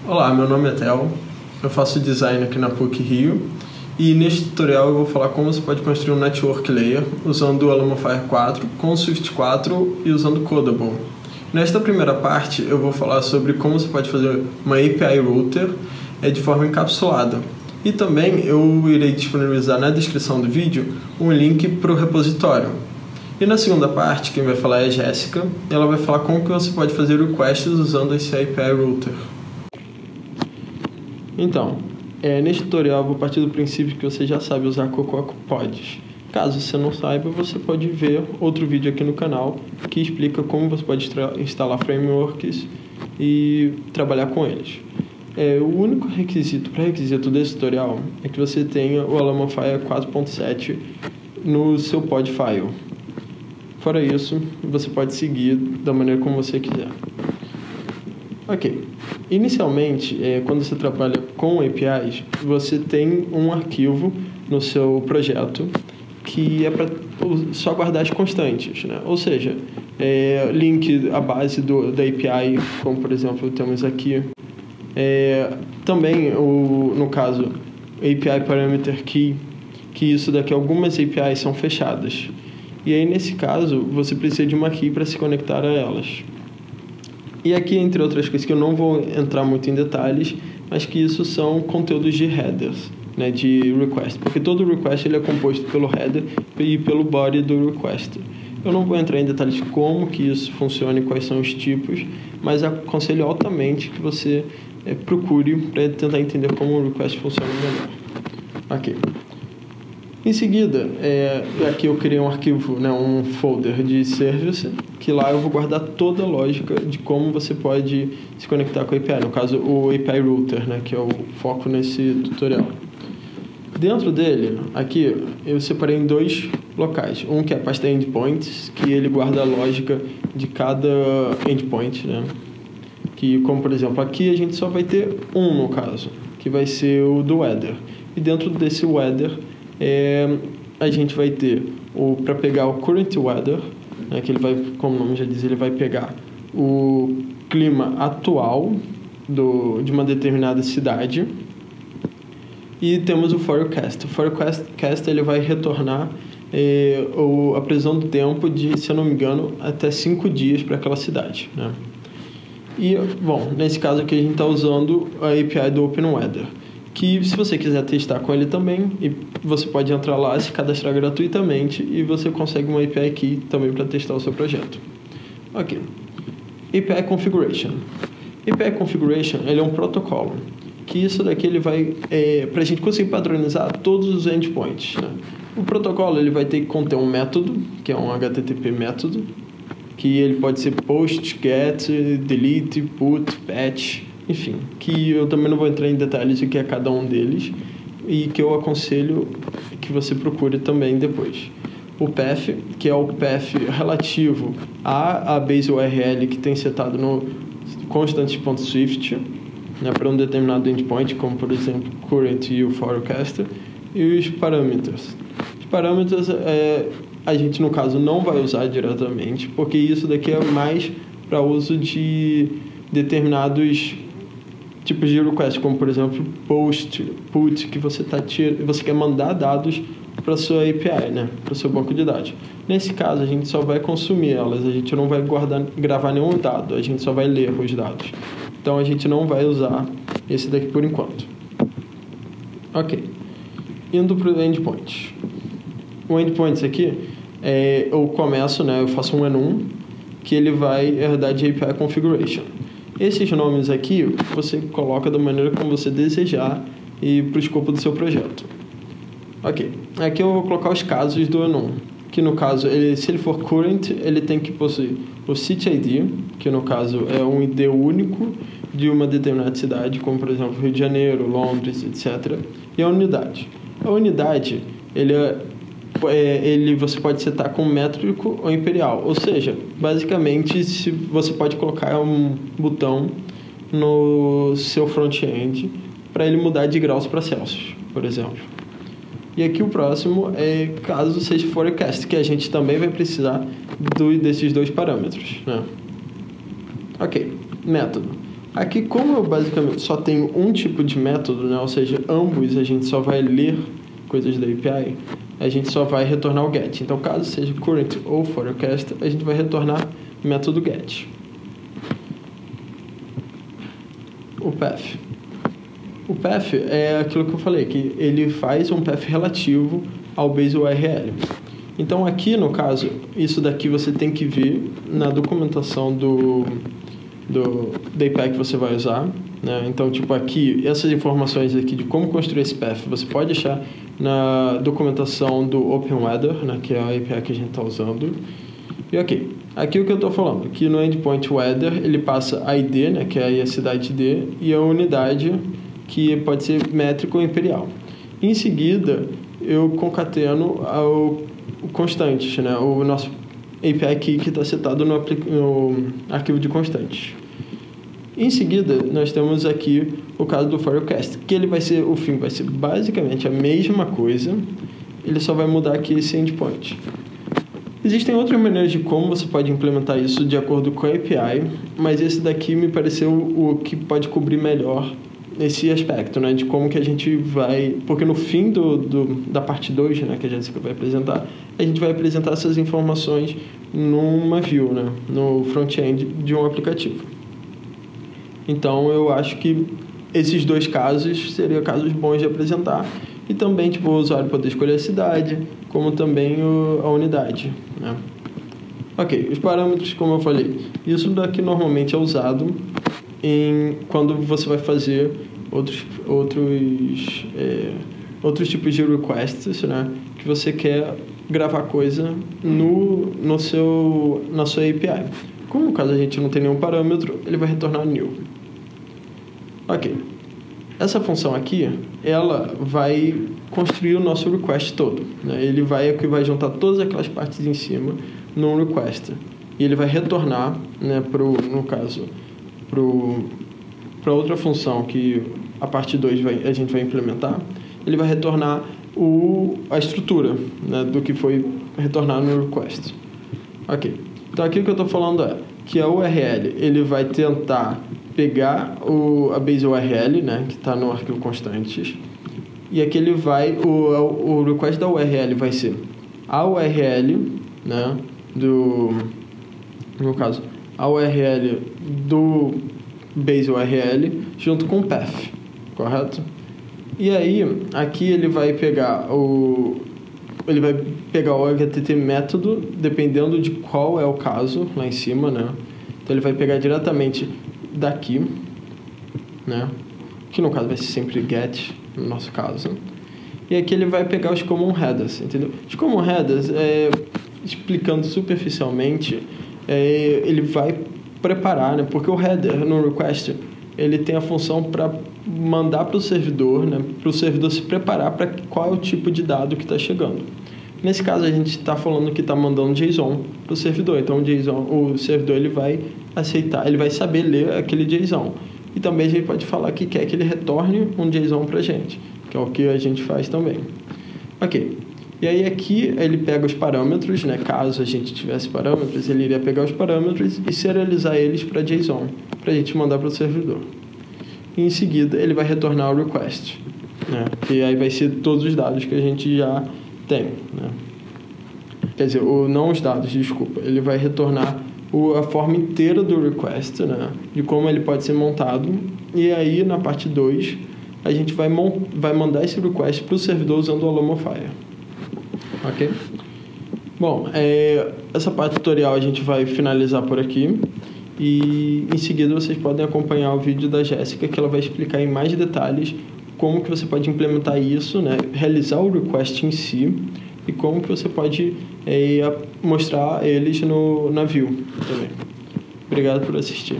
Olá, meu nome é Theo, eu faço design aqui na PUC Rio e neste tutorial eu vou falar como você pode construir um Network Layer usando o Alamo Fire 4 com o Swift 4 e usando Codable. Nesta primeira parte eu vou falar sobre como você pode fazer uma API Router de forma encapsulada. E também eu irei disponibilizar na descrição do vídeo um link para o repositório. E na segunda parte, quem vai falar é a Jéssica, e ela vai falar como que você pode fazer requests usando esse API Router. Então, neste tutorial eu vou partir do princípio que você já sabe usar Cocoa Pods. Caso você não saiba, você pode ver outro vídeo aqui no canal que explica como você pode instalar frameworks e trabalhar com eles. O único pré-requisito desse tutorial é que você tenha o Alamo Fire 4.7 no seu pod file. Fora isso, você pode seguir da maneira como você quiser. Ok. Inicialmente, quando você trabalha com APIs, você tem um arquivo no seu projeto que é para só guardar as constantes, né? Ou seja, link à base da API, como por exemplo temos aqui. Também, no caso, API Parameter Key, que isso daqui, algumas APIs são fechadas. E aí, nesse caso, você precisa de uma key para se conectar a elas. E aqui, entre outras coisas, que eu não vou entrar muito em detalhes, mas que isso são conteúdos de headers, né, de request. Porque todo request ele é composto pelo header e pelo body do request. Eu não vou entrar em detalhes de como que isso funciona e quais são os tipos, mas aconselho altamente que você procure para tentar entender como o request funciona melhor. Ok. Em seguida, aqui eu criei um arquivo, né, um folder de service, que lá eu vou guardar toda a lógica de como você pode se conectar com a API, no caso o API Router, né, que é o foco nesse tutorial. Dentro dele, aqui eu separei em dois locais, um que é a pasta endpoints, que ele guarda a lógica de cada endpoint, né, que como por exemplo aqui a gente só vai ter um no caso, que vai ser o do weather, e dentro desse weather a gente vai ter para pegar o current weather, né, que ele vai, como o nome já diz, ele vai pegar o clima atual de uma determinada cidade. E temos o forecast. O forecast ele vai retornar a previsão do tempo de, se eu não me engano, até 5 dias para aquela cidade, né? E, bom, nesse caso aqui a gente está usando a API do OpenWeather, que se você quiser testar com ele também, você pode entrar lá, se cadastrar gratuitamente e você consegue uma API Key também para testar o seu projeto. Ok. API Configuration. API Configuration ele é um protocolo, que isso daqui ele vai, para a gente conseguir padronizar todos os endpoints, né? O protocolo ele vai ter que conter um método, que é um HTTP método, que ele pode ser post, get, delete, put, patch, enfim, que eu também não vou entrar em detalhes do que é cada um deles e que eu aconselho que você procure também depois. O path, que é o path relativo à base URL que tem setado no constants.swift, né, para um determinado endpoint, como por exemplo current e o forecast, e os parâmetros. Os parâmetros a gente no caso não vai usar diretamente, porque isso daqui é mais para uso de determinados tipos de request, como por exemplo post, put, que você quer mandar dados para sua API, né, para o seu banco de dados. Nesse caso a gente só vai consumir elas, a gente não vai gravar nenhum dado, a gente só vai ler os dados. Então a gente não vai usar esse daqui por enquanto. Ok. Indo para o endpoint. O endpoint aqui eu começo, né, eu faço um enum que ele vai herdar de API Configuration. Esses nomes aqui você coloca da maneira como você desejar e para o escopo do seu projeto. Ok, aqui eu vou colocar os casos do enum, que no caso, se ele for current, ele tem que possuir o City ID, que no caso é um ID único de uma determinada cidade, como por exemplo Rio de Janeiro, Londres, etc. E a unidade. A unidade, você pode setar com métrico ou imperial, ou seja, basicamente você pode colocar um botão no seu front-end para ele mudar de graus para Celsius, por exemplo. E aqui o próximo é caso seja forecast, que a gente também vai precisar desses dois parâmetros, né? Ok, método. Aqui, como eu basicamente só tenho um tipo de método, né? Ou seja, ambos a gente só vai ler coisas da API, a gente só vai retornar o get. Então, caso seja current ou forecast, a gente vai retornar o método get. O path. O path é aquilo que eu falei, que ele faz um path relativo ao base URL. Então, aqui no caso, isso daqui você tem que ver na documentação da API que você vai usar, né? Então, tipo, aqui, essas informações aqui de como construir esse path, você pode achar na documentação do OpenWeather, né? Que é a API que a gente está usando. E ok, aqui o que eu estou falando, que no endpoint weather ele passa a ID, né? Que é a cidade ID, e a unidade, que pode ser métrico ou imperial. Em seguida, eu concateno o constantes, né? O nosso API key que está setado no arquivo de constantes. Em seguida, nós temos aqui o caso do forecast, que ele vai ser, o fim vai ser basicamente a mesma coisa, ele só vai mudar aqui esse endpoint. Existem outras maneiras de como você pode implementar isso de acordo com a API, mas esse daqui me pareceu o que pode cobrir melhor esse aspecto, né, de como que a gente vai... Porque no fim da parte 2, né, que a Jéssica vai apresentar, a gente vai apresentar essas informações numa view, né, no front-end de um aplicativo. Então, eu acho que esses dois casos seriam casos bons de apresentar. E também, tipo, o usuário poder escolher a cidade, como também a unidade, né. Ok, os parâmetros, como eu falei, isso daqui normalmente é usado quando você vai fazer outros tipos de requests, né, que você quer gravar coisa na sua API. Como no caso a gente não tem nenhum parâmetro, ele vai retornar new. Ok. Essa função aqui, ela vai construir o nosso request todo, né? Ele vai juntar todas aquelas partes em cima num request. E ele vai retornar, né, para outra função que a parte 2 a gente vai implementar, ele vai retornar a estrutura, né, do que foi retornado no request. Ok. Então aqui o que eu estou falando é que a URL ele vai tentar pegar a base URL, né, que está no arquivo constantes, e aqui ele vai, o request da URL vai ser a URL, né, no caso, a URL do base URL junto com o path, correto? E aí, aqui ele vai pegar o HTTP método, dependendo de qual é o caso, lá em cima, né? Então, ele vai pegar diretamente daqui, né? Que no caso vai ser sempre get, no nosso caso. E aqui ele vai pegar os common headers, entendeu? Os common headers, explicando superficialmente, ele vai preparar, né? Porque o header no request, ele tem a função para mandar para o servidor, né? Para o servidor se preparar para qual é o tipo de dado que está chegando. Nesse caso, a gente está falando que está mandando JSON para o servidor. Então, o servidor ele vai aceitar, ele vai saber ler aquele JSON. E também a gente pode falar que quer que ele retorne um JSON para a gente, que é o que a gente faz também. Ok. E aí aqui ele pega os parâmetros, né? Caso a gente tivesse parâmetros, ele iria pegar os parâmetros e serializar eles para JSON, para a gente mandar para o servidor. E em seguida ele vai retornar o request, né? Que aí vai ser todos os dados que a gente já tem, né? Quer dizer, não os dados, desculpa. Ele vai retornar a forma inteira do request, né? De como ele pode ser montado. E aí na parte 2 a gente vai mandar esse request para o servidor usando o Alumofire. Ok? Bom, essa parte tutorial a gente vai finalizar por aqui. E em seguida vocês podem acompanhar o vídeo da Jéssica, que ela vai explicar em mais detalhes como que você pode implementar isso, né? Realizar o request em si e como que você pode mostrar eles na view também. Obrigado por assistir.